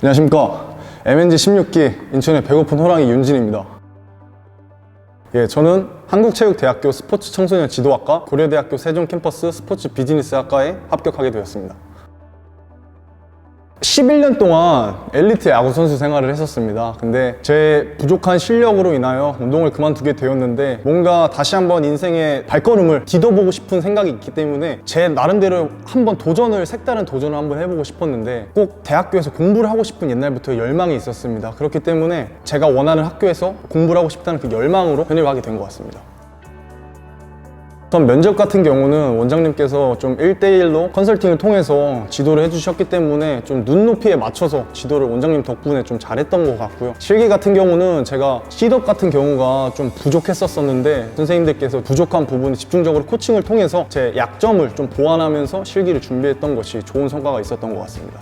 안녕하십니까. MNG 16기 인천의 배고픈 호랑이 윤진입니다. 저는 한국체육대학교 스포츠 청소년 지도학과, 고려대학교 세종 캠퍼스 스포츠 비즈니스학과에 합격하게 되었습니다. 11년 동안 엘리트 야구 선수 생활을 했었습니다. 근데 제 부족한 실력으로 인하여 운동을 그만두게 되었는데, 뭔가 다시 한번 인생의 발걸음을 디뎌보고 싶은 생각이 있기 때문에 제 나름대로 한번 색다른 도전을 한번 해보고 싶었는데, 꼭 대학교에서 공부를 하고 싶은 옛날부터 열망이 있었습니다. 그렇기 때문에 제가 원하는 학교에서 공부를 하고 싶다는 그 열망으로 편입하게 된 것 같습니다. 우선 면접 같은 경우는 원장님께서 좀 1대1로 컨설팅을 통해서 지도를 해주셨기 때문에 좀 눈높이에 맞춰서 지도를 원장님 덕분에 좀 잘했던 것 같고요. 실기 같은 경우는 제가 시덥 같은 경우가 좀 부족했었는데, 선생님들께서 부족한 부분을 집중적으로 코칭을 통해서 제 약점을 좀 보완하면서 실기를 준비했던 것이 좋은 성과가 있었던 것 같습니다.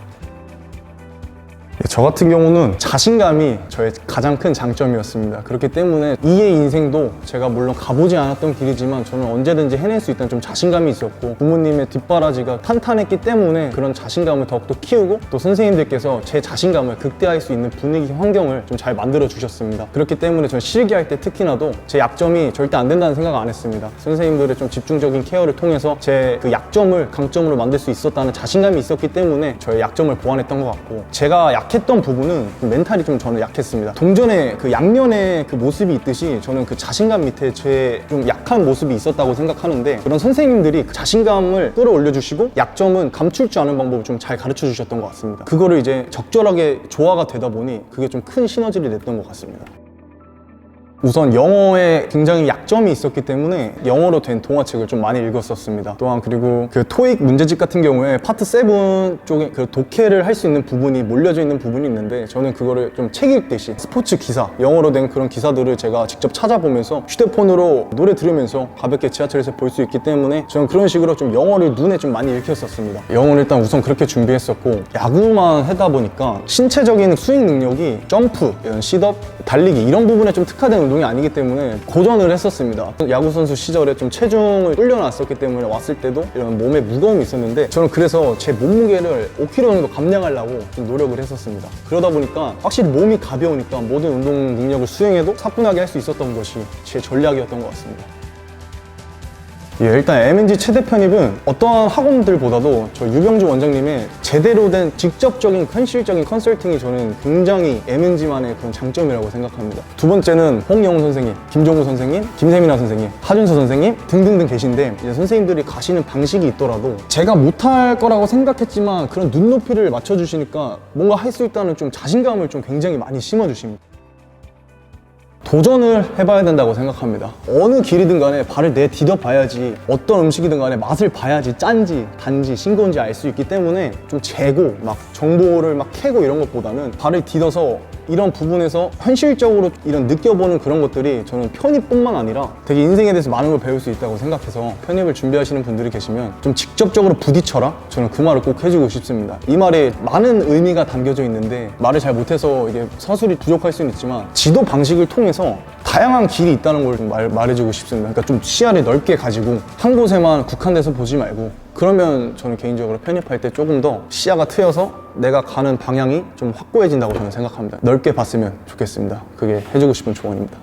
저 같은 경우는 자신감이 저의 가장 큰 장점이었습니다. 그렇기 때문에 이의 인생도 제가 물론 가보지 않았던 길이지만 저는 언제든지 해낼 수 있다는 좀 자신감이 있었고, 부모님의 뒷바라지가 탄탄했기 때문에 그런 자신감을 더욱더 키우고, 또 선생님들께서 제 자신감을 극대화할 수 있는 분위기, 환경을 좀 잘 만들어 주셨습니다. 그렇기 때문에 저는 실기할 때 특히나도 제 약점이 절대 안 된다는 생각 안 했습니다. 선생님들의 좀 집중적인 케어를 통해서 제 그 약점을 강점으로 만들 수 있었다는 자신감이 있었기 때문에 저의 약점을 보완했던 것 같고, 제가 약했던 부분은 멘탈이 좀 저는 약했습니다. 동전의 그 양면의 그 모습이 있듯이 저는 그 자신감 밑에 제 좀 약한 모습이 있었다고 생각하는데, 그런 선생님들이 그 자신감을 끌어올려 주시고 약점은 감출 줄 아는 방법을 좀 잘 가르쳐 주셨던 것 같습니다. 그거를 이제 적절하게 조화가 되다 보니 그게 좀 큰 시너지를 냈던 것 같습니다. 우선 영어에 굉장히 약점이 있었기 때문에 영어로 된 동화책을 좀 많이 읽었었습니다. 또한 그리고 그 토익 문제집 같은 경우에 파트 7 쪽에 그 독해를 할 수 있는 부분이 몰려져 있는 부분이 있는데, 저는 그거를 좀 책 읽듯이 스포츠 기사, 영어로 된 그런 기사들을 제가 직접 찾아보면서 휴대폰으로 노래 들으면서 가볍게 지하철에서 볼 수 있기 때문에 저는 그런 식으로 좀 영어를 눈에 좀 많이 익혔었습니다. 영어를 일단 우선 그렇게 준비했었고, 야구만 하다 보니까 신체적인 수익 능력이 점프, 이런 싯업, 달리기 이런 부분에 좀 특화된 운동이 아니기 때문에 고전을 했었습니다. 야구선수 시절에 좀 체중을 불려놨었기 때문에 왔을 때도 이런 몸에 무거움이 있었는데, 저는 그래서 제 몸무게를 5kg 정도 감량하려고 좀 노력을 했었습니다. 그러다 보니까 확실히 몸이 가벼우니까 모든 운동 능력을 수행해도 사뿐하게 할 수 있었던 것이 제 전략이었던 것 같습니다. 일단 MNG 최대 편입은 어떠한 학원들보다도 저 유병주 원장님의 제대로 된 직접적인 현실적인 컨설팅이 저는 굉장히 MNG만의 그런 장점이라고 생각합니다. 두 번째는 홍영훈 선생님, 김종우 선생님, 김세민아 선생님, 하준서 선생님 등등등 계신데, 이제 선생님들이 가시는 방식이 있더라도 제가 못할 거라고 생각했지만 그런 눈높이를 맞춰주시니까 뭔가 할 수 있다는 좀 자신감을 좀 굉장히 많이 심어주십니다. 도전을 해봐야 된다고 생각합니다. 어느 길이든 간에 발을 내디뎌 봐야지, 어떤 음식이든 간에 맛을 봐야지 짠지 단지 싱거운지 알 수 있기 때문에 좀 재고 막 정보를 막 캐고 이런 것보다는 발을 디뎌서 이런 부분에서 현실적으로 이런 느껴보는 그런 것들이 저는 편입뿐만 아니라 되게 인생에 대해서 많은 걸 배울 수 있다고 생각해서, 편입을 준비하시는 분들이 계시면 좀 직접적으로 부딪혀라? 저는 그 말을 꼭 해주고 싶습니다. 이 말에 많은 의미가 담겨져 있는데 말을 잘 못해서 이게 서술이 부족할 수는 있지만, 지도 방식을 통해서 다양한 길이 있다는 걸 좀 말해주고 싶습니다. 그러니까 좀 시야를 넓게 가지고 한 곳에만 국한돼서 보지 말고, 그러면 저는 개인적으로 편입할 때 조금 더 시야가 트여서 내가 가는 방향이 좀 확고해진다고 저는 생각합니다. 넓게 봤으면 좋겠습니다. 그게 해주고 싶은 조언입니다.